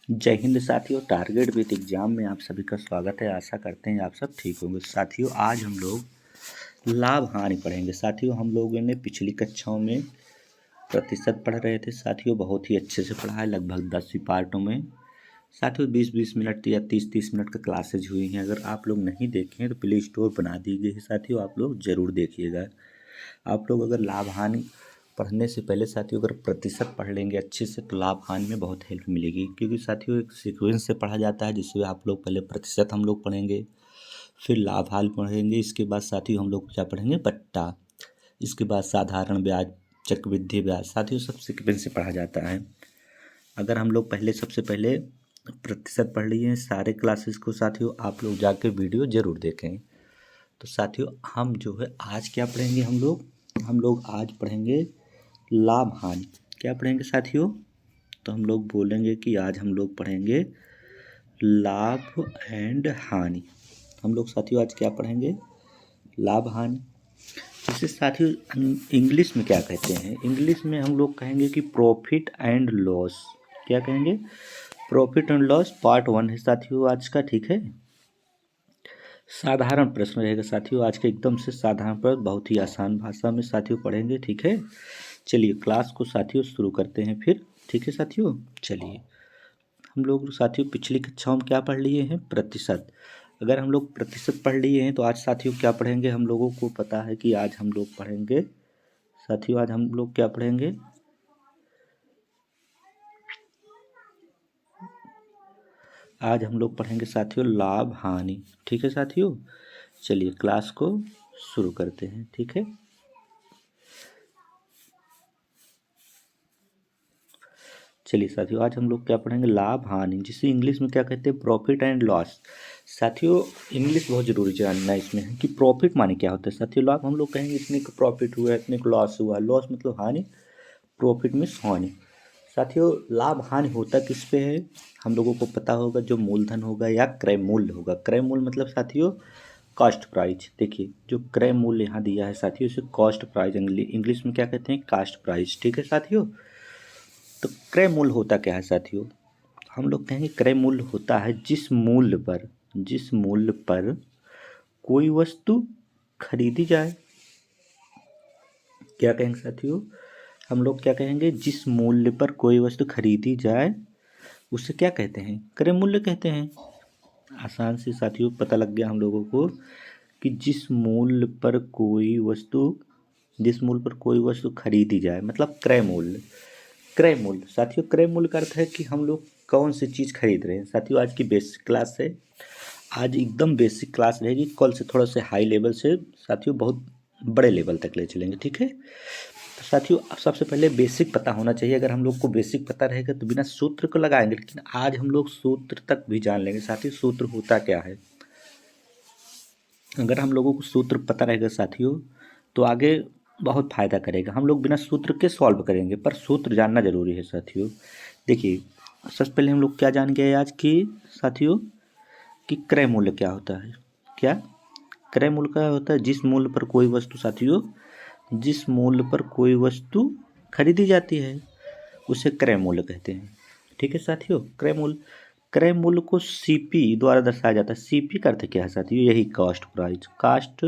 जय हिंद साथियों। Target with exam में आप सभी का स्वागत है। आशा करते हैं आप सब ठीक होंगे। साथियों आज हम लोग लाभ हानि पढ़ेंगे। साथियों हम लोगों ने पिछली कक्षाओं में प्रतिशत पढ़ रहे थे। साथियों बहुत ही अच्छे से पढ़ा है, लगभग 10 ही पार्टों में। साथियों 20-20 मिनट या 30-30 मिनट का क्लासेज हुई हैं। अगर आप लोग नहीं देखे हैं तो प्ले स्टोर बना दी गई है साथियों, आप लोग ज़रूर देखिएगा। आप लोग अगर लाभ हानि पढ़ने से पहले साथियों अगर प्रतिशत पढ़ लेंगे अच्छे से तो लाभ हानि में बहुत हेल्प मिलेगी, क्योंकि साथियों एक सीक्वेंस से पढ़ा जाता है, जिसमें आप लोग पहले प्रतिशत हम लोग पढ़ेंगे, फिर लाभ हानि पढ़ेंगे, इसके बाद साथियों हम लोग क्या पढ़ेंगे, बट्टा, इसके बाद साधारण ब्याज, चक्रवृद्धि ब्याज। साथियों सब सीक्वेंस से पढ़ा जाता है। अगर हम लोग सबसे पहले प्रतिशत पढ़ लिए हैं सारे क्लासेस को साथियों, आप लोग जाके वीडियो ज़रूर देखें। तो साथियों हम जो है आज क्या पढ़ेंगे, हम लोग आज पढ़ेंगे लाभ हानि। क्या पढ़ेंगे साथियों? तो हम लोग बोलेंगे कि आज हम लोग पढ़ेंगे लाभ एंड हानि। हम लोग साथियों आज क्या पढ़ेंगे, लाभ हानि। जिसे साथियों इंग्लिश में क्या कहते हैं, इंग्लिश में हम लोग कहेंगे कि प्रॉफिट एंड लॉस। क्या कहेंगे? प्रॉफिट एंड लॉस पार्ट 1 है साथियों आज का। ठीक है, साधारण प्रश्न रहेगा साथियों आज के, एकदम से साधारण प्रश्न, बहुत ही आसान भाषा में साथियों पढ़ेंगे। ठीक है, चलिए क्लास को साथियों शुरू करते हैं फिर। ठीक है साथियों, चलिए हम लोग साथियों पिछली कक्षाओं में क्या पढ़ लिए हैं, प्रतिशत। अगर हम लोग प्रतिशत पढ़ लिए हैं तो आज साथियों क्या पढ़ेंगे, हम लोगों को पता है कि आज हम लोग पढ़ेंगे साथियों, आज हम लोग क्या पढ़ेंगे, आज हम लोग पढ़ेंगे साथियों लाभ हानि। ठीक है साथियों, चलिए क्लास को शुरू करते हैं। ठीक है, चलिए साथियों आज हम लोग क्या पढ़ेंगे, लाभ हानि, जिसे इंग्लिश में क्या कहते हैं, प्रॉफिट एंड लॉस। साथियों इंग्लिश बहुत जरूरी जानना इसमें है कि प्रॉफिट माने क्या होता है। साथियों लाभ हम लोग कहेंगे इतने का प्रॉफिट हुआ, इतने का लॉस हुआ। लॉस मतलब हानि, प्रॉफिट मीन्स हानि। साथियों लाभ हानि होता किस पे है, हम लोगों को पता होगा, जो मूलधन होगा या क्रय मूल्य होगा। क्रय मूल्य मतलब साथियों कॉस्ट प्राइस। देखिए जो क्रय मूल्य यहाँ दिया है साथियों, इसे कॉस्ट प्राइस इंग्लिश में क्या कहते हैं, कास्ट प्राइस। ठीक है साथियों, तो क्रय मूल्य होता क्या है साथियों, हम लोग कहेंगे क्रय मूल्य होता है जिस मूल्य पर कोई वस्तु खरीदी जाए। क्या कहेंगे साथियों, हम लोग क्या कहेंगे, जिस मूल्य पर कोई वस्तु खरीदी जाए उसे क्या कहते हैं, क्रय मूल्य कहते हैं। आसान से साथियों पता लग गया हम लोगों को कि जिस मूल्य पर कोई वस्तु खरीदी जाए मतलब क्रय मूल्य। क्रय मूल्य साथियों, क्रय मूल्य का अर्थ है कि हम लोग कौन सी चीज़ खरीद रहे हैं। साथियों आज की बेसिक क्लास है, आज एकदम बेसिक क्लास रहेगी, कल से थोड़ा से हाई लेवल से साथियों बहुत बड़े लेवल तक ले चलेंगे। ठीक है, तो साथियों सबसे पहले बेसिक पता होना चाहिए। अगर हम लोग को बेसिक पता रहेगा तो बिना सूत्र को लगाएंगे, लेकिन आज हम लोग सूत्र तक भी जान लेंगे। साथियों सूत्र होता क्या है, अगर हम लोगों को सूत्र पता रहेगा साथियों तो आगे बहुत फ़ायदा करेगा। हम लोग बिना सूत्र के सॉल्व करेंगे, पर सूत्र जानना जरूरी है साथियों। देखिए सबसे पहले हम लोग क्या जान गए आज की साथियों, कि क्रय मूल्य क्या होता है। क्या क्रय मूल्य क्या होता है, जिस मूल्य पर कोई वस्तु साथियों, जिस मूल्य पर कोई वस्तु खरीदी जाती है उसे क्रय मूल्य कहते हैं। ठीक है साथियों, क्रय मूल्य को सीपी द्वारा दर्शाया जाता है। सीपी का अर्थ क्या है साथियों, यही कॉस्ट प्राइस। कास्ट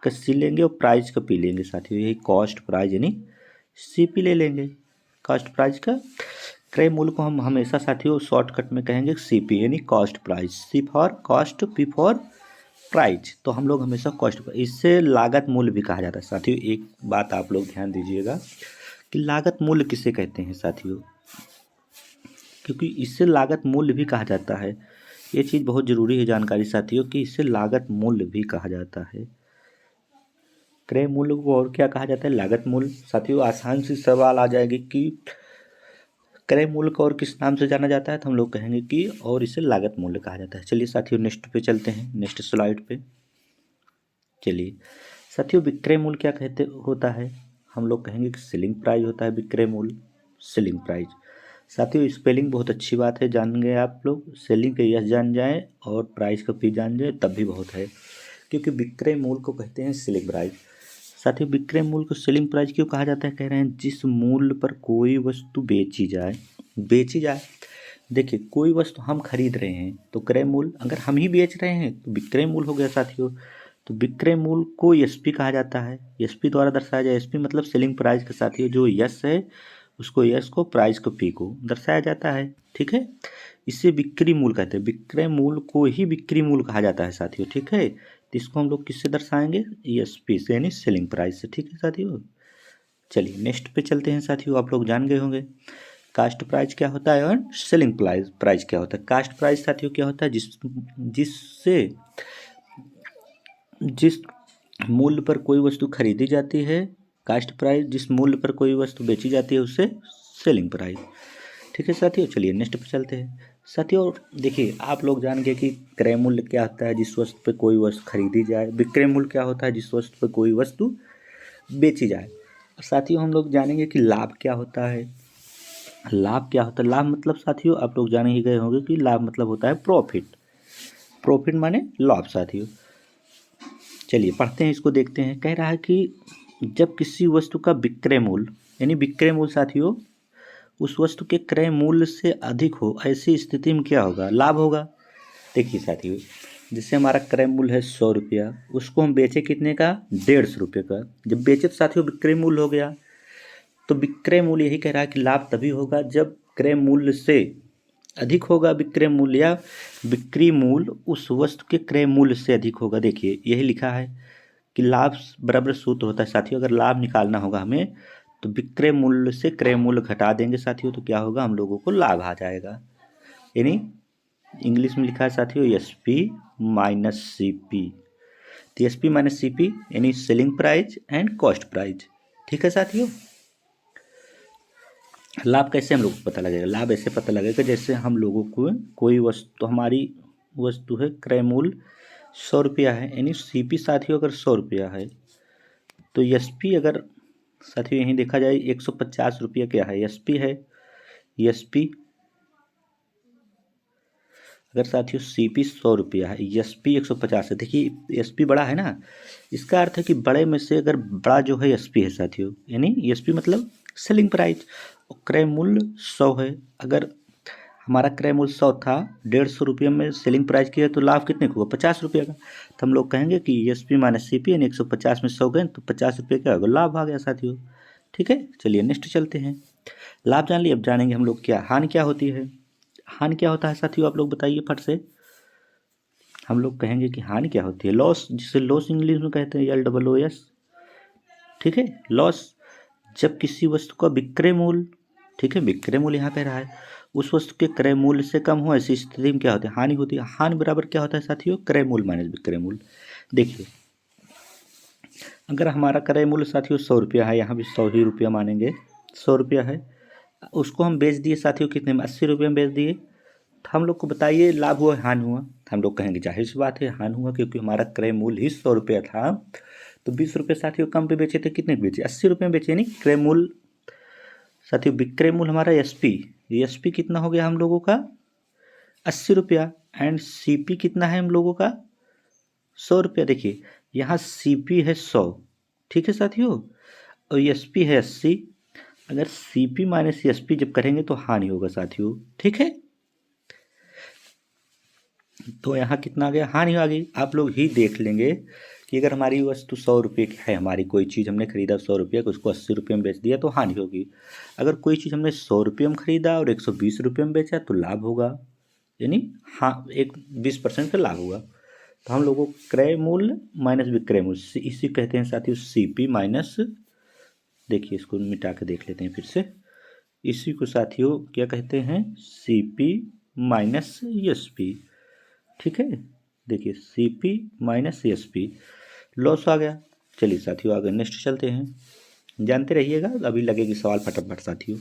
का सी लेंगे और प्राइस का पी लेंगे साथियों, यही कॉस्ट प्राइस यानी सीपी ले लेंगे, कॉस्ट प्राइस का। क्रय मूल्य को हम हमेशा साथियों शॉर्टकट में कहेंगे सीपी यानी cost price. C for cost, P for price. तो हम लोग हमेशा कॉस्ट, इससे लागत मूल्य भी कहा जाता है साथियों। एक बात आप लोग ध्यान दीजिएगा कि लागत मूल्य किसे कहते हैं साथियों, क्योंकि इससे लागत मूल्य भी कहा जाता है। ये चीज़ बहुत ज़रूरी है जानकारी साथियों कि इससे लागत मूल्य भी कहा जाता है। क्रय मूल्य को और क्या कहा जाता है, लागत मूल्य। साथियों आसान सी सवाल आ जाएगी कि क्रय मूल्य को और किस नाम से जाना जाता है, तो हम लोग कहेंगे कि और इसे लागत मूल्य कहा जाता है। चलिए साथियों नेक्स्ट पे चलते हैं, नेक्स्ट स्लाइड पे चलिए। साथियों विक्रय मूल्य क्या कहते होता है, हम लोग कहेंगे कि सेलिंग प्राइस होता है विक्रय मूल्य, सेलिंग प्राइस। साथियों स्पेलिंग बहुत अच्छी बात है, जान गए आप लोग, सेलिंग का यस जान जाए और प्राइस का पी जान जाए तब भी बहुत है, क्योंकि विक्रय मूल्य को कहते हैं सेलिंग प्राइस। साथियों विक्रय मूल्य को सेलिंग प्राइस क्यों कहा जाता है, कह रहे हैं जिस मूल्य पर कोई वस्तु बेची जाए देखिए कोई वस्तु हम खरीद रहे हैं तो क्रय मूल्य, अगर हम ही बेच रहे हैं तो विक्रय मूल्य हो गया साथियों। तो विक्रय मूल्य को एसपी कहा जाता है, एसपी द्वारा दर्शाया जाए। एसपी मतलब सेलिंग प्राइस के साथियों, जो यस है उसको यस को, प्राइस को पी को दर्शाया जाता है। ठीक है, इसे बिक्री मूल्य कहते हैं। विक्रय मूल्य को ही बिक्री मूल्य कहा जाता है साथियों। ठीक है, तो इसको हम लोग किससे दर्शाएंगे, एसपी से, यानी सेलिंग प्राइस से। ठीक है साथियों, चलिए नेक्स्ट पे चलते हैं साथियों। आप लोग जान गए होंगे कास्ट प्राइस क्या होता है और सेलिंग प्राइस क्या होता है। कास्ट प्राइस साथियों क्या होता है, जिस मूल्य पर कोई वस्तु खरीदी जाती है, कास्ट प्राइस। जिस मूल्य पर कोई वस्तु बेची जाती है उससे सेलिंग प्राइस। ठीक है साथियों, चलिए नेक्स्ट पे चलते हैं साथियों। देखिए आप लोग जान गए कि क्रय मूल्य क्या होता है, जिस वस्तु पे कोई वस्तु खरीदी जाए। विक्रय मूल्य क्या होता है, जिस वस्तु पे कोई वस्तु बेची जाए। साथियों हम लोग जानेंगे कि लाभ क्या होता है। लाभ क्या होता है, लाभ मतलब साथियों आप लोग जान ही गए होंगे कि लाभ मतलब होता है प्रॉफिट। प्रॉफिट माने लाभ साथियों। चलिए पढ़ते हैं, इसको देखते हैं। कह रहा है कि जब किसी वस्तु का विक्रय मूल्य, यानी विक्रय मूल्य साथियों उस वस्तु के क्रय मूल्य से अधिक हो, ऐसी स्थिति में क्या होगा, लाभ होगा। देखिए साथियों, जैसे हमारा क्रय मूल्य है 100 रुपया, उसको हम बेचे कितने का, 150 रुपये का। जब बेचे तो साथियों विक्रय मूल्य हो गया। तो विक्रय मूल्य यही कह रहा है कि लाभ तभी होगा जब क्रय मूल्य से अधिक होगा विक्रय मूल्य, या बिक्री मूल्य उस वस्तु के क्रय मूल्य से अधिक होगा। देखिए यही लिखा है कि लाभ बराबर सूत्र होता है साथियों। अगर लाभ निकालना होगा हमें तो विक्रय मूल्य से क्रय मूल्य घटा देंगे साथियों, तो क्या होगा, हम लोगों को लाभ आ जाएगा। यानी इंग्लिश में लिखा है साथियों एसपी माइनस सीपी। तो एसपी माइनस सीपी यानी selling price and cost price. ठीक है साथियों, लाभ कैसे हम लोग को पता लगेगा, लाभ ऐसे पता लगेगा जैसे हम लोगों को कोई वस्तु, हमारी वस्तु है क्रय मूल्य 100 रुपया है, यानी सीपी साथियों अगर 100 रुपया है तो एसपी अगर साथियों यहीं देखा जाए 150 रुपया क्या है, एसपी है। एसपी अगर साथियों सीपी 100 रुपया है, एसपी 150 है। देखिए एसपी बड़ा है ना, इसका अर्थ है कि बड़े में से अगर बड़ा जो है एसपी है साथियों, यानी एसपी मतलब सेलिंग प्राइस। क्रय मूल्य 100 है, अगर हमारा क्रय मूल्य 100 था, 150 रुपये में सेलिंग प्राइस किया तो लाभ कितने का हुआ, 50 रुपये का। तो हम लोग कहेंगे कि एसपी माइनस सीपी यानी 150 में 100 गए तो 50 रुपये क्या होगा, लाभ आ गया साथियों। ठीक है, चलिए नेक्स्ट चलते हैं। लाभ जान लिए, अब जानेंगे हम लोग क्या हानि क्या होती है। हानि क्या होता है साथियों, आप लोग बताइए फट से। हम लोग कहेंगे कि हानि क्या होती है, लॉस, जिसे लॉस इंग्लिश में कहते हैं, LOOS। ठीक है, लॉस जब किसी वस्तु का विक्रय मूल्य, ठीक है विक्रय मूल्य यहाँ पे रहा है, उस वस्तु के क्रय मूल्य से कम हो, ऐसी स्थिति में क्या होती है, हानि होती है। हानि बराबर क्या होता है साथियों, क्रय मूल्य माइनस विक्रय मूल्य। देखिए अगर हमारा क्रय मूल्य साथियों 100 रुपया है, यहाँ भी 100 ही रुपया मानेंगे, 100 रुपया है, उसको हम बेच दिए साथियों कितने में, 80 रुपये में बेच दिए। तो हम लोग को बताइए लाभ हुआ हानि हुआ। हम लोग कहेंगे जाहिर सी बात है हानि हुआ, क्योंकि हमारा क्रय मूल्य ही 100 रुपया था। तो 20 रुपये साथियों कम पे बेचे थे, कितने के बेचे, 80 रुपये में बेचे, यानी क्रय मूल्य साथियों विक्रय मूल्य हमारा एसपी कितना हो गया हम लोगों का, 80 रुपया। एंड सीपी कितना है हम लोगों का, 100 रुपया। देखिए यहाँ सीपी है 100, ठीक है साथियों, और एसपी है 80। अगर सीपी माइनस एसपी जब करेंगे तो हानि होगा साथियों। ठीक है, तो यहाँ कितना आ गया, हानि आ गई। आप लोग ही देख लेंगे कि अगर हमारी वस्तु 100 रुपये की है, हमारी कोई चीज़ हमने खरीदा 100 रुपये का, उसको 80 रुपये में बेच दिया तो हानि होगी। अगर कोई चीज़ हमने 100 रुपये में खरीदा और 120 रुपये में बेचा तो लाभ होगा, यानी हाँ एक 20% का लाभ होगा। तो हम लोगों को क्रय मूल्य माइनस विक्रय मूल्य, इसी कहते हैं साथियों सीपी माइनस, देखिए इसको मिटा के देख लेते हैं फिर से, इसी को साथियों क्या कहते हैं, सीपी माइनस एसपी। ठीक है, देखिए सीपी माइनस एसपी, लॉस आ गया। चलिए साथियों आगे नेक्स्ट चलते हैं, जानते रहिएगा, अभी लगेगी सवाल फटाफट साथियों।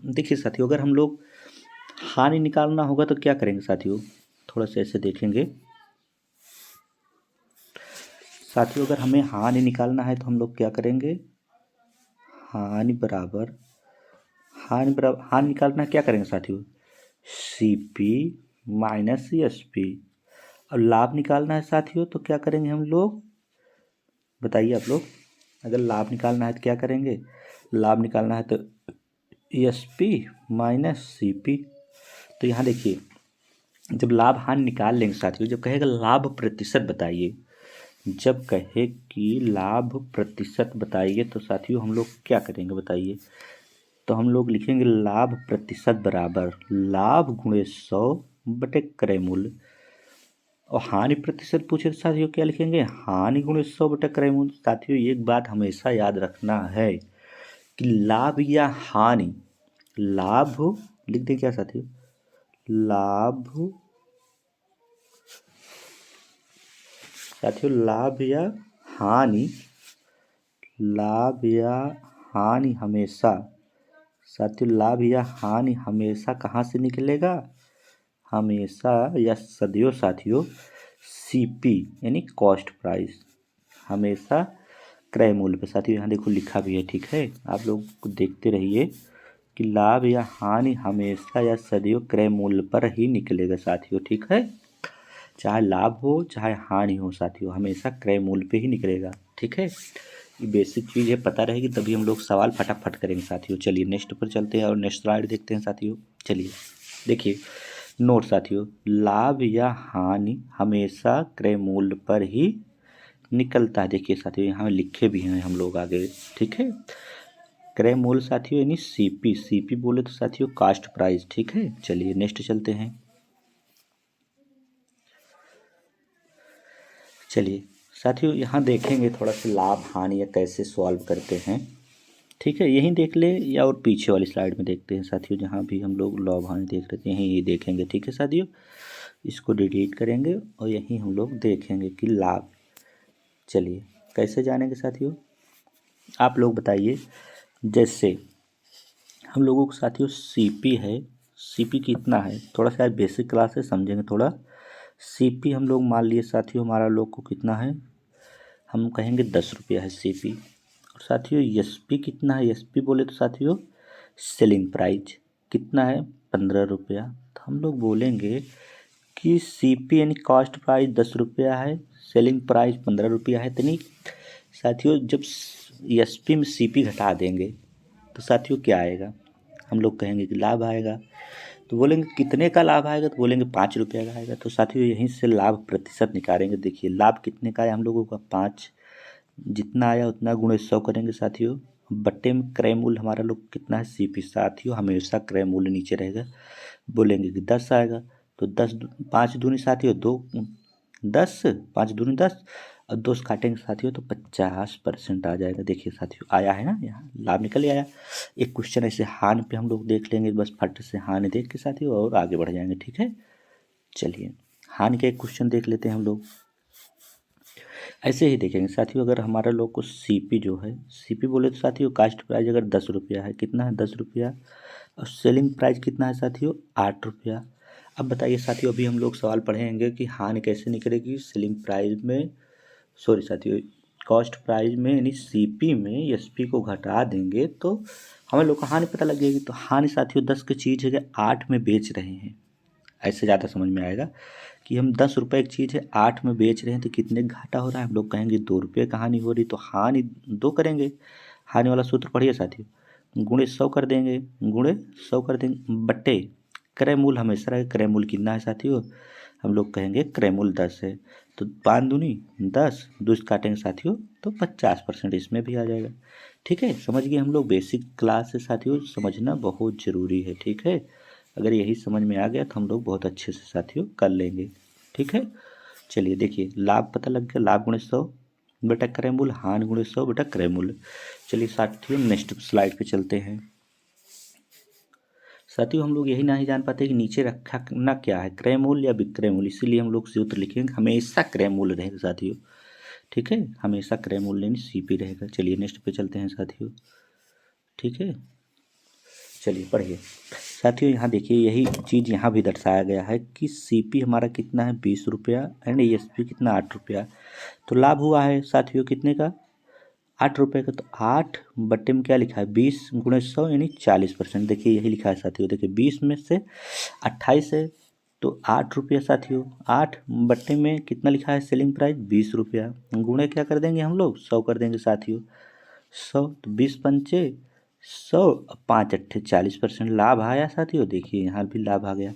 देखिए साथियों अगर हम लोग हानि निकालना होगा तो क्या करेंगे साथियों, थोड़ा सा ऐसे देखेंगे साथियों। अगर हमें हानि निकालना है तो हम लोग क्या करेंगे, हानि बराबर, हानि निकालना क्या करेंगे साथियों, सीपी माइनस एसपी। और लाभ निकालना है साथियों तो क्या करेंगे हम लोग, बताइए आप लोग। अगर लाभ निकालना है तो क्या करेंगे, लाभ निकालना है तो एसपी माइनस सीपी। तो यहाँ देखिए, जब लाभ हानि निकाल लेंगे साथियों, जब कहेगा लाभ प्रतिशत बताइए, जब कहे कि लाभ प्रतिशत बताइए तो साथियों हम लोग क्या करेंगे बताइए। तो हम लोग लिखेंगे लाभ प्रतिशत बराबर लाभ गुणे 100 बटे क्रय मूल्य। और हानि प्रतिशत पूछे तो साथियों क्या लिखेंगे, हानि गुणे 100 बटे क्रय मूल्य। साथियों एक बात हमेशा याद रखना है कि लाभ या हानि, लाभ लिख दें क्या साथियों, लाभ साथियों लाभ या हानि, लाभ या हानि हमेशा साथियों, लाभ या हानि हमेशा कहाँ से निकलेगा, हमेशा या सदैव साथियों सीपी यानी कॉस्ट प्राइस, हमेशा क्रय मूल्य पे। साथियों यहाँ देखो लिखा भी है, ठीक है, आप लोग देखते रहिए कि लाभ या हानि हमेशा या सदैव क्रय मूल्य पर ही निकलेगा साथियों, ठीक है, चाहे लाभ हो चाहे हानि हो साथियों, हमेशा क्रय मूल्य पे ही निकलेगा, ठीक है। ये बेसिक चीज़ है, पता रहेगी तभी हम लोग सवाल फटाफट करेंगे साथियों। चलिए नेक्स्ट पर चलते हैं और नेक्स्ट स्लाइड देखते हैं साथियों। चलिए देखिए नोट साथियों, लाभ या हानि हमेशा क्रय मूल्य पर ही निकलता है। देखिए साथियों यहाँ लिखे भी हैं हम लोग आगे, ठीक है। क्रय मूल्य साथियों यानी सीपी, सीपी बोले तो साथियों कास्ट प्राइस, ठीक है। चलिए नेक्स्ट चलते हैं। चलिए साथियों यहाँ देखेंगे थोड़ा सा लाभ हानि या कैसे सॉल्व करते हैं, ठीक है। यहीं देख ले या और पीछे वाली स्लाइड में देखते हैं साथियों, जहाँ भी हम लोग लाभ हानि देख रहे थे यहीं ये देखेंगे, ठीक है साथियों। इसको डिलीट करेंगे और यहीं हम लोग देखेंगे कि लाभ। चलिए कैसे जानेंगे साथियों, आप लोग बताइए। जैसे हम लोगों को साथियों सीपी है, सीपी कितना है, थोड़ा सा बेसिक क्लास से समझेंगे थोड़ा। सीपी हम लोग मान लिए साथियों हमारा लोग को कितना है, हम कहेंगे 10 रुपया है सीपी। और साथियों एसपी कितना है, एसपी बोले तो साथियों सेलिंग प्राइस कितना है 15 रुपया। तो हम लोग बोलेंगे कि सीपी यानी कॉस्ट प्राइस 10 रुपया है, सेलिंग प्राइस 15 रुपया है। तो नहीं साथियों, जब एसपी में सीपी घटा देंगे तो साथियों क्या आएगा, हम लोग कहेंगे कि लाभ आएगा। तो बोलेंगे कितने का लाभ आएगा, तो बोलेंगे 5 रुपये का आएगा। तो साथियों यहीं से लाभ प्रतिशत निकालेंगे। देखिए लाभ कितने का है हम लोगों का 5, जितना आया उतना गुणे 100 करेंगे साथियों, बट्टे में क्रय मूल्य हमारा लोग कितना है सीपी। साथियों हमेशा क्रय मूल्य नीचे रहेगा, बोलेंगे कि 10 आएगा। तो 10 5 दूनी साथियों 2 10, 5 दूनी 10 और 2 से काटेंगे साथियों तो 50% आ जाएगा। देखिए साथियों आया है ना, यहाँ लाभ निकल आया। एक क्वेश्चन ऐसे हानि पे हम लोग देख लेंगे, बस फट से हानि देख के साथियों और आगे बढ़ जाएंगे, ठीक है। चलिए हानि का एक क्वेश्चन देख लेते हैं हम लोग। ऐसे ही देखेंगे साथियों, अगर हमारा लोग को सीपी जो है, सीपी बोले तो साथियों कास्ट प्राइस अगर 10 रुपया है, कितना है 10 रुपया, और सेलिंग प्राइस कितना है साथियों 8 रुपया। अब बताइए साथियों, अभी हम लोग सवाल पढ़ेंगे कि हानि कैसे निकलेगी सेलिंग प्राइस में, सॉरी साथियों कॉस्ट प्राइस में यानी सीपी में एसपी को घटा देंगे तो हमें लोग को हानि पता लग जाएगी। तो हानि साथियों 10 की चीज़ है 8 में बेच रहे हैं, ऐसे ज़्यादा समझ में आएगा कि हम 10 रुपये की चीज़ है 8 में बेच रहे हैं तो कितने घाटा हो रहा है, हम लोग कहेंगे 2 रुपये का हानि हो रही। तो हानि 2 करेंगे, हानि वाला सूत्र पढ़िए साथियों, गुणे 100 कर देंगे, गुणे 100 कर देंगे बट्टे क्रय मूल्य हमेशा रहे, क्रय मूल्य कितना है साथियों, हम लोग कहेंगे क्रय मूल्य 10 है। तो 5 दूनी 10, 2 से काटेंगे साथियों तो 50% इसमें भी आ जाएगा, ठीक है। समझ गए हम लोग, बेसिक क्लास से साथियों समझना बहुत ज़रूरी है, ठीक है। अगर यही समझ में आ गया तो हम लोग बहुत अच्छे से साथियों कर लेंगे, ठीक है। चलिए देखिए लाभ पता लग गया, लाभ गुणे 100 बटा क्रय मूल्य, हानि गुणे 100 बटा क्रय मूल्य। चलिए साथियों नेक्स्ट स्लाइड पे चलते हैं। साथियों हम लोग यही नहीं जान पाते कि नीचे रखा ना क्या है, क्रय मूल्य या विक्रय मूल्य, इसीलिए हम लोग सूत्र लिखेंगे हमेशा क्रय मूल्य रहेगा साथियों, ठीक है, हमेशा क्रय मूल्य यानी सीपी रहेगा। चलिए नेक्स्ट पे चलते हैं साथियों, ठीक है। चलिए पढ़िए साथियों, यहाँ देखिए यही चीज़ यहाँ भी दर्शाया गया है कि सीपी हमारा कितना है 20 रुपया एंड एसपी कितना 8 रुपया। तो लाभ हुआ है साथियों कितने का 8 रुपये का। तो 8 बट्टे में क्या लिखा है 20 गुणे 100 यानी 40%। देखिए यही लिखा है साथियों, देखिए 20 में से 28 है तो 8 रुपया साथियों, 8 बट्टे में कितना लिखा है सेलिंग प्राइस 20 रुपया, गुणे क्या कर देंगे हम लोग 100 कर देंगे साथियों, 100 तो 20 पंचे 100, 5 × 8 = 40% लाभ आया साथियों। देखिए यहाँ भी लाभ आ गया।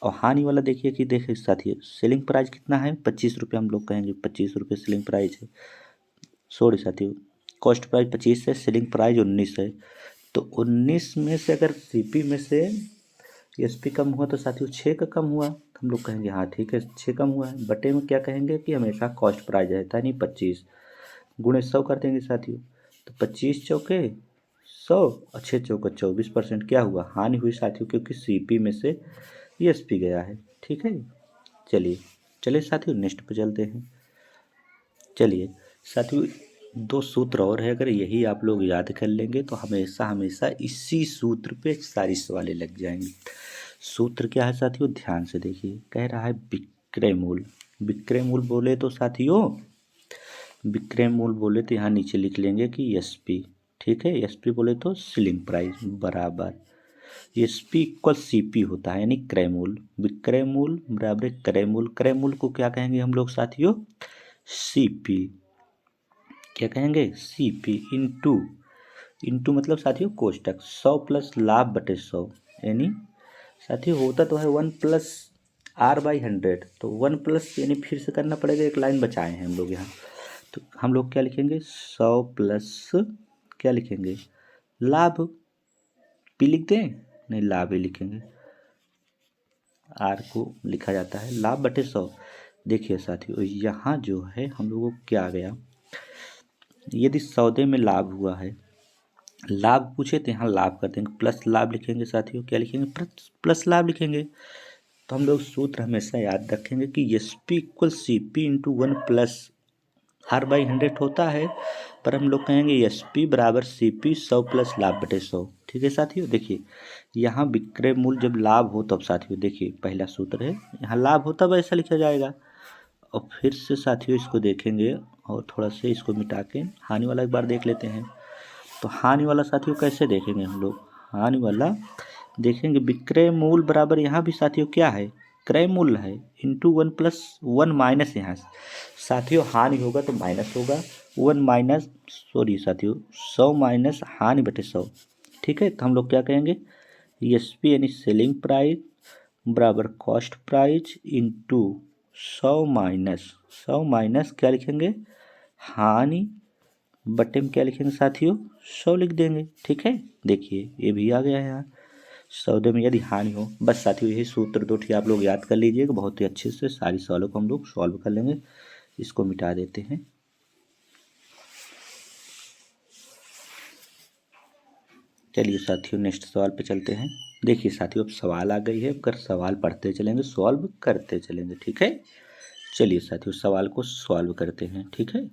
और हानि वाला देखिए कि देखिए साथियों, सेलिंग प्राइस कितना है, 25 रुपये हम लोग कहेंगे, 25 रुपये सेलिंग प्राइस है। सॉरी साथियों, कॉस्ट प्राइस 25 है, सेलिंग प्राइस 19 है। तो 19 में से अगर सीपी में से एसपी कम हुआ तो साथियों 6 का कम हुआ, तो हम लोग कहेंगे हाँ ठीक है 6 कम हुआ है। बटे में क्या कहेंगे कि हमेशा कॉस्ट प्राइस रहता है, नहीं 25 गुणे 100 कर देंगे साथियों। तो 25 चौके 100 और 6 चौके 24%। क्या हुआ, हानि हुई साथियों, क्योंकि सीपी में से एसपी गया है। ठीक है, चलिए साथियों नेक्स्ट पे चलते हैं। चलिए साथियों, दो सूत्र और है, अगर यही आप लोग याद कर लेंगे तो हमेशा हमेशा इसी सूत्र पे सारी सवालें लग जाएंगी। सूत्र क्या है साथियों, ध्यान से देखिए। कह रहा है विक्रय मूल्य। विक्रय मूल्य बोले तो साथियों, विक्रय मूल्य बोले तो यहाँ नीचे लिख लेंगे कि एसपी। ठीक है, एसपी बोले तो सेलिंग प्राइस बराबर एसपी इक्वल सीपी होता है, यानी क्रय मूल्य। विक्रय मूल्य बराबर क्रय मूल्य। क्रय मूल्य को क्या कहेंगे हम लोग साथियों, सीपी। क्या कहेंगे, सीपी इंटू मतलब साथियों कोष्टक 100 प्लस लाभ बटे 100, यानी साथियों होता तो है 1+R/100, तो 1+ यानी फिर से करना पड़ेगा, एक लाइन बचाए हैं हम लोग यहाँ। तो हम लोग क्या लिखेंगे, 100 प्लस क्या लिखेंगे, लाभ। पी लिख दें, नहीं लाभ ही लिखेंगे, आर को लिखा जाता है लाभ बटे 100। देखिए साथियों यहाँ जो है हम लोगों को क्या आ गया, यदि सौदे में लाभ हुआ है, लाभ पूछे तो यहाँ लाभ कर देंगे, प्लस लाभ लिखेंगे साथियों। क्या लिखेंगे, प्लस लाभ लिखेंगे। तो हम लोग सूत्र हमेशा याद रखेंगे कि S P equal C P into 1+R/100 होता है, पर हम लोग कहेंगे एस पी बराबर सी पी 100 प्लस लाभ बटे 100। ठीक है साथियों, देखिए यहाँ विक्रय मूल्य जब लाभ हो तब साथियों, देखिए पहला सूत्र है, यहाँ लाभ हो तब ऐसा लिखा जाएगा। और फिर से साथियों इसको देखेंगे और थोड़ा से इसको मिटा के हानि वाला एक बार देख लेते हैं। तो हानि वाला साथियों कैसे देखेंगे हम लोग, हानि वाला देखेंगे विक्रय मूल्य बराबर यहाँ भी साथियों क्या है, क्रय मूल्य है, इंटू 1+1 माइनस, यहाँ साथियों हानि होगा तो माइनस होगा, 1 माइनस सॉरी साथियों 100 माइनस हानि बटे 100। ठीक है, तो हम लोग क्या कहेंगे, एस पी यानी सेलिंग प्राइस बराबर कॉस्ट प्राइस इंटू 100 माइनस क्या लिखेंगे, हानि बटे में क्या लिखेंगे साथियों, 100 लिख देंगे। ठीक है, देखिए ये भी आ गया है यहाँ, सौदे में यदि हानि हो। बस साथियों यही सूत्र दो ठीक आप लोग याद कर लीजिएगा, बहुत ही अच्छे से सारी सवालों को हम लोग सॉल्व कर लेंगे। इसको मिटा देते हैं। चलिए साथियों नेक्स्ट सवाल पे चलते हैं। देखिए साथियों अब सवाल आ गई है, अगर सवाल पढ़ते चलेंगे सॉल्व करते चलेंगे। ठीक है, चलिए साथियों सवाल को सॉल्व करते हैं। ठीक है,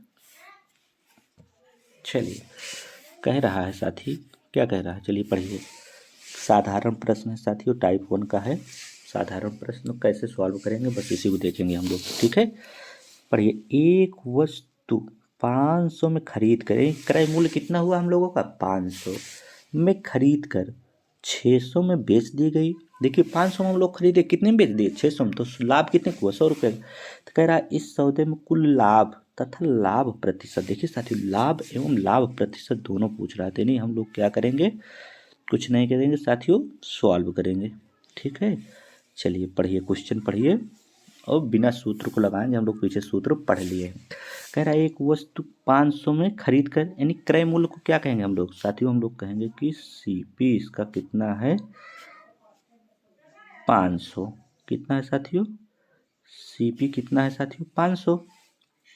चलिए कह रहा है साथी, क्या कह रहा है, चलिए पढ़िए। साधारण प्रश्न है साथियों, टाइप 1 का है। साधारण प्रश्न कैसे सॉल्व करेंगे बस इसी को देखेंगे हम लोग। ठीक है, पढ़िए। एक वस्तु 500 में खरीद कर, क्रय मूल्य कितना हुआ हम लोगों का 500 में खरीद कर 600 में बेच दी गई। देखिए 500 में हम लोग खरीदे, कितने में बेच दिए, 600 में, तो लाभ कितने हुआ 100 रुपये। तो कह रहा है इस सौदे में कुल लाभ तथा लाभ प्रतिशत, देखिए साथियों लाभ एवं लाभ प्रतिशत दोनों पूछ रहा था, नहीं हम लोग क्या करेंगे, कुछ नहीं करेंगे साथियों, सॉल्व करेंगे। ठीक है, चलिए पढ़िए, क्वेश्चन पढ़िए और बिना सूत्र को लगाएंगे, हम लोग पीछे सूत्र पढ़ लिए हैं। कह रहा है एक वस्तु 500 में खरीद कर, यानी क्रय मूल्य को क्या कहेंगे हम लोग साथियों, हम लोग कहेंगे कि सीपी इसका कितना है 500। कितना है साथियों, सीपी कितना है साथियों 500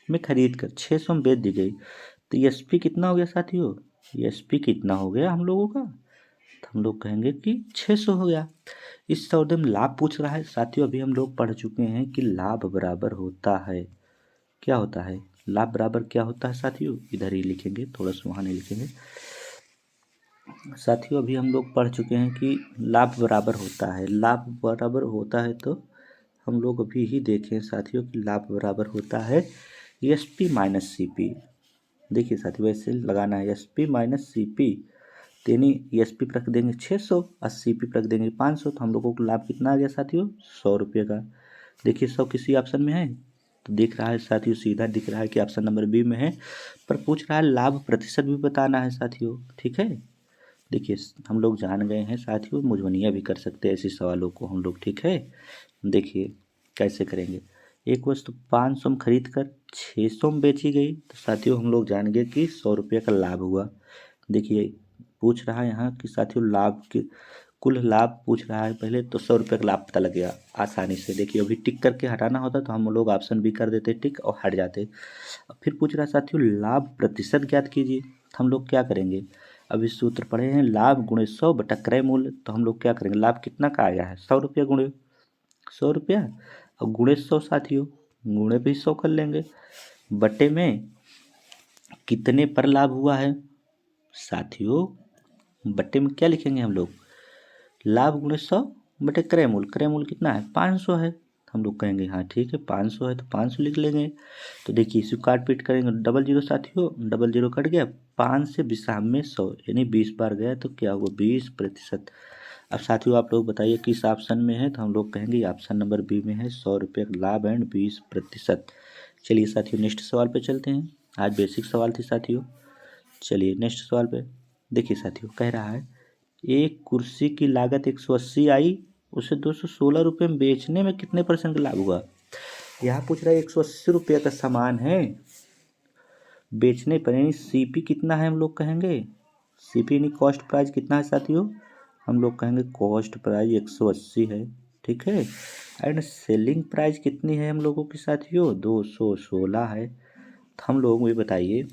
में खरीद कर 600 में बेच दी गई। तो एसपी कितना हो गया साथियों, एसपी कितना हो गया हम लोगों का, तो हम लोग कहेंगे कि 600 हो गया। इस सौदे में लाभ पूछ रहा है साथियों, अभी हम लोग पढ़ चुके हैं कि लाभ बराबर होता है, क्या होता है, लाभ बराबर क्या होता है साथियों, इधर ही लिखेंगे, थोड़ा सा वहाँ नहीं लिखेंगे साथियों। अभी हम लोग पढ़ चुके हैं कि लाभ बराबर होता है, लाभ बराबर होता है, तो हम लोग अभी ही देखें साथियों कि लाभ बराबर होता है S P minus C P. देखिए साथियों वैसे लगाना है, S P minus C P, यानी एस पी पर रख देंगे 600 और सी पी पर रख देंगे 500, तो हम लोगों को लाभ कितना आ गया साथियों 100 रुपये का। देखिए 100 किसी ऑप्शन में है, तो दिख रहा है साथियों, सीधा दिख रहा है कि ऑप्शन नंबर बी में है, पर पूछ रहा है लाभ प्रतिशत भी बताना है साथियों। ठीक है, देखिए हम लोग जान गए हैं साथियों, मुझवनिया भी कर सकते हैं ऐसे सवालों को हम लोग, ठीक है। देखिए कैसे करेंगे। एक वस्तु 500 में खरीद कर 600 में बेची गई, तो साथियों हम लोग जान गए कि 100 रुपये का लाभ हुआ। देखिए पूछ रहा है यहाँ कि साथियों लाभ के कुल लाभ पूछ रहा है पहले, तो 100 रुपये का लाभ पता लग गया आसानी से। देखिए अभी टिक करके हटाना होता तो हम लोग ऑप्शन भी कर देते टिक और हट जाते। फिर पूछ रहा है साथियों लाभ प्रतिशत ज्ञात कीजिए, तो हम लोग क्या करेंगे। अभी सूत्र पढ़े हैं, लाभ गुणे 100 बटा क्रय मूल्य, तो हम लोग क्या करेंगे, लाभ कितना का आया है 100 रुपया गुणे 100 रुपया और गुणे 100 साथियों, गुणे भी 100 कर लेंगे, बटे में कितने पर लाभ हुआ है साथियों, बटे में क्या लिखेंगे हम लोग, लाभ गुणे 100 बटे क्रय मूल्य, क्रय मूल्य कितना है 500 है, हम लोग कहेंगे हाँ ठीक है 500 है तो 500 लिख लेंगे। तो देखिए इसे काट पीट करेंगे, डबल जीरो साथियों, डबल जीरो कट गया, 5 से विषम में 100 यानी 20 बार गया तो क्या हुआ 20%। अब साथियों आप लोग बताइए किस ऑप्शन में है, तो हम लोग कहेंगे ऑप्शन नंबर बी में है, 100 रुपये का लाभ एंड 20%। चलिए साथियों नेक्स्ट सवाल पे चलते हैं, आज बेसिक सवाल थी साथियों। चलिए नेक्स्ट सवाल पे देखिए साथियों, कह रहा है एक कुर्सी की लागत 180 आई, उसे 216 रुपये में बेचने में कितने परसेंट का लाभ हुआ। यहाँ पूछ रहा है 180 रुपये का सामान है, बेचने पर यानी सीपी कितना है हम लोग कहेंगे, सीपी यानी कॉस्ट प्राइस कितना है साथियों, हम लोग कहेंगे कॉस्ट प्राइस 180 है, ठीक है। एंड सेलिंग प्राइस कितनी है हम लोगों की साथियों 216 है। तो हम लोग ये बताइए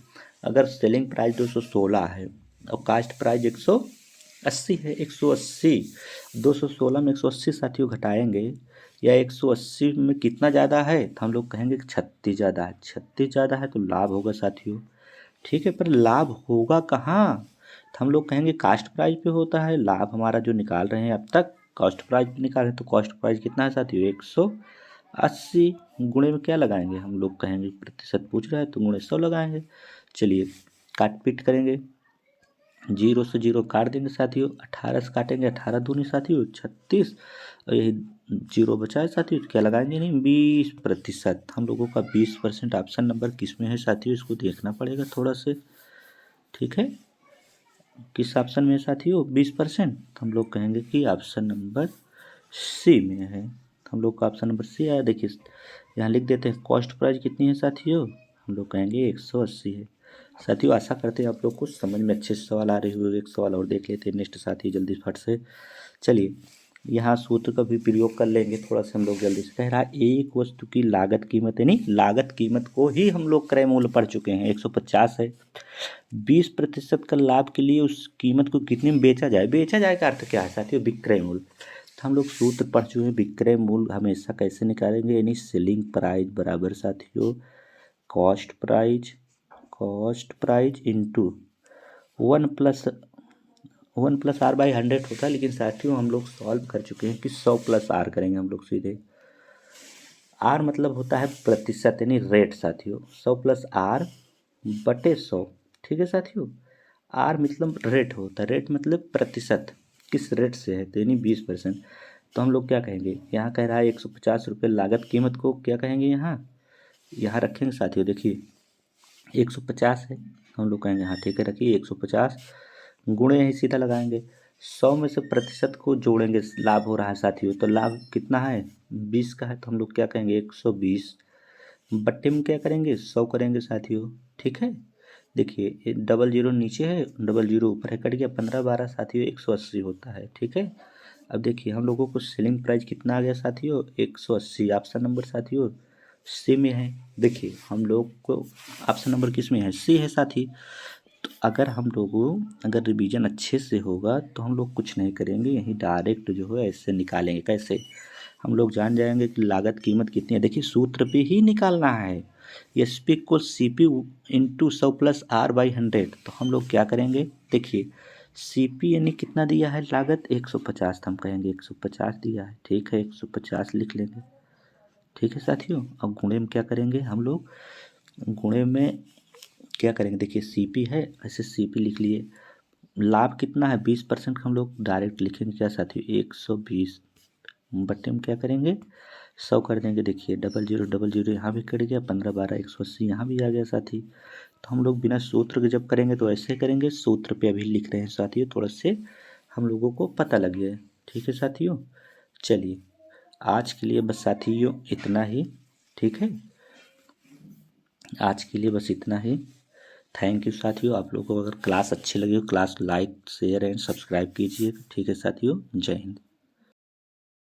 अगर सेलिंग प्राइस 216 है और कास्ट प्राइस 180 है, 180 216 में 180 साथियों घटाएंगे या 180 में कितना ज़्यादा है, तो हम लोग कहेंगे 36 ज़्यादा है, 36 ज़्यादा है तो लाभ होगा साथियों, ठीक है। पर लाभ होगा कहाँ, तो हम लोग कहेंगे कास्ट प्राइस पे होता है लाभ, हमारा जो निकाल रहे हैं अब तक कॉस्ट प्राइस पे निकाल रहे हैं, तो कॉस्ट प्राइस कितना है साथियों 180, गुणे में क्या लगाएंगे हम लोग कहेंगे प्रतिशत पूछ रहा है तो गुणे 100 लगाएंगे। चलिए काट पीट करेंगे, जीरो से जीरो काट देंगे साथियों, 18 से काटेंगे 18 दूनी साथियों 36, और यही जीरो बचा है साथियों तो क्या लगाएंगे नहीं 20%। हम लोगों का 20% ऑप्शन नंबर किस में है साथियों, इसको देखना पड़ेगा थोड़ा से, ठीक है। किस ऑप्शन में है साथियों 20%, तो हम लोग कहेंगे कि ऑप्शन नंबर सी में है, तो हम लोग का ऑप्शन नंबर सी आया। देखिए यहाँ लिख देते हैं कॉस्ट प्राइस कितनी है साथियों, हम लोग कहेंगे 180 है। साथियों आशा करते हैं आप लोग को समझ में अच्छे से सवाल आ रहे हुए। एक सवाल और देख लेते हैं नेक्स्ट साथियों जल्दी फट से। चलिए यहाँ सूत्र का भी प्रयोग कर लेंगे थोड़ा सा हम लोग जल्दी से। कह रहा है एक वस्तु की लागत कीमत यानी लागत कीमत को ही हम लोग क्रय मूल्य पढ़ चुके हैं 150 है, 20% का लाभ के लिए उस कीमत को कितने में बेचा जाए, बेचा जाए का अर्थ क्या है साथियों विक्रय मूल्य। तो हम लोग सूत्र पढ़ चुके हैं, विक्रय मूल्य हमेशा कैसे निकालेंगे यानी सेलिंग प्राइस बराबर साथियों कॉस्ट प्राइस इंटू 1+R/100 होता है, लेकिन साथियों हम लोग सॉल्व कर चुके हैं कि 100+R करेंगे हम लोग सीधे। R मतलब होता है प्रतिशत यानी रेट साथियों, 100+R बटे 100, ठीक है साथियों। R मतलब रेट होता है, रेट मतलब प्रतिशत किस रेट से है तो यानी 20%। तो हम लोग क्या कहेंगे, यहाँ कह रहा है 150 रुपये लागत कीमत को क्या कहेंगे, यहाँ रखेंगे साथियों। देखिए 150 है, हम लोग कहेंगे हाँ ठीक है रखिए 150, गुणे यही सीधा लगाएंगे, 100 में से प्रतिशत को जोड़ेंगे, लाभ हो रहा है साथियों तो लाभ कितना है 20 का है, तो हम लोग क्या कहेंगे 120, बट्टे में क्या करेंगे 100 करेंगे साथियों, ठीक है। देखिए डबल जीरो नीचे है डबल जीरो ऊपर है, कट गया 15 12 साथियों 180 होता है, ठीक है। अब देखिए हम लोगों को सेलिंग प्राइस कितना आ गया साथियों 180, ऑप्शन नंबर साथियों सी में है। देखिए हम लोग को ऑप्शन नंबर किस में है सी है साथी। तो अगर हम लोगों अगर रिवीजन अच्छे से होगा तो हम लोग कुछ नहीं करेंगे, यही डायरेक्ट जो है ऐसे निकालेंगे। कैसे, हम लोग जान जाएंगे कि लागत कीमत कितनी है। देखिए सूत्र पे ही निकालना है, एस पी को सी पी इंटू 100+R/100। तो हम लोग क्या करेंगे, देखिए सी पी यानी कितना दिया है लागत 150, तो हम कहेंगे 150 दिया है, ठीक है 150 लिख लेंगे, ठीक है साथियों। अब गुणे में क्या करेंगे हम लोग, गुणे में क्या करेंगे, देखिए सीपी है ऐसे सीपी लिख लिए, लाभ कितना है 20% का हम लोग डायरेक्ट लिखेंगे क्या साथियों 120 बट्टे में क्या करेंगे 100 कर देंगे। देखिए 0000 यहाँ भी कट गया, 15 12 180 यहाँ भी आ गया साथी। तो हम लोग बिना सूत्र के जब करेंगे तो ऐसे करेंगे, सूत्र पे अभी लिख रहे हैं साथियों, थोड़ा से हम लोगों को पता लग गया। ठीक है साथियों, चलिए आज के लिए बस साथियों इतना ही। ठीक है, आज के लिए बस इतना ही। थैंक यू साथियों। आप लोगों को अगर क्लास अच्छी लगी हो, class like share and subscribe कीजिए। ठीक है साथियों, जय हिंद।